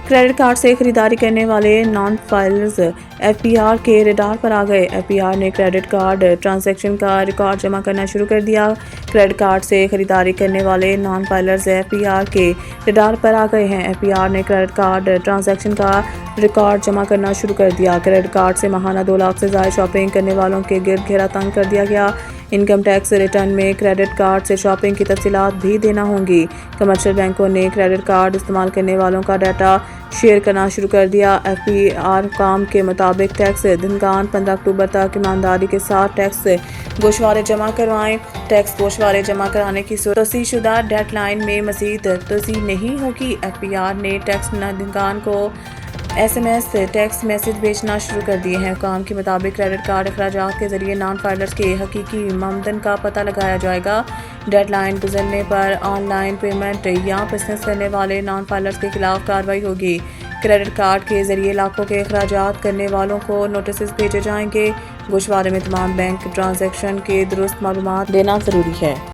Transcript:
Credit card سے خریداری کرنے والے non filers F P R کے ریڈار پر آ گئے۔ ایف پی آر نے کریڈٹ کارڈ ٹرانزیکشن کا ریکارڈ جمع کرنا شروع کر دیا۔ کریڈٹ کارڈ سے خریداری کرنے والے non filers F P R کے ریڈار پر آ گئے ہیں۔ ایف پی آر نے کریڈٹ کارڈ ٹرانزیکشن کا ریکارڈ جمع کرنا شروع کر دیا۔ کریڈٹ کارڈ سے ماہانہ 2 لاکھ سے زائد شاپنگ کرنے والوں کے گرد گھیرا تنگ کر دیا گیا۔ انکم ٹیکس ریٹرن میں کریڈٹ کارڈ سے شاپنگ کی تفصیلات بھی دینا ہوں گی۔ کمرشل بینکوں نے کریڈٹ کارڈ استعمال کرنے والوں کا ڈیٹا شیئر کرنا شروع کر دیا۔ ایف پی آر حکام کے مطابق ٹیکس دہندگان 15 اکتوبر تک ایمانداری کے ساتھ ٹیکس گوشوارے جمع کروائیں۔ ٹیکس گوشوارے جمع کرانے کی توسیع شدہ ڈیڈ لائن میں مزید توسیع نہیں ہوگی۔ ایف پی آر نے ٹیکس دہندگان کو S M S tax message بھیجنا شروع کر دیے ہیں۔ حکام کے مطابق کریڈٹ کارڈ اخراجات کے ذریعے نان فائلرز کے حقیقی آمدن کا پتہ لگایا جائے گا۔ ڈیڈ لائن گزرنے پر آن لائن پیمنٹ یا بزنس کرنے والے نان فائلرز کے خلاف کارروائی ہوگی۔ کریڈٹ کارڈ کے ذریعے لاکھوں کے اخراجات کرنے والوں کو نوٹسز بھیجے جائیں گے۔ گوشوارے میں تمام بینک ٹرانزیکشن کے درست معلومات دینا ضروری ہے۔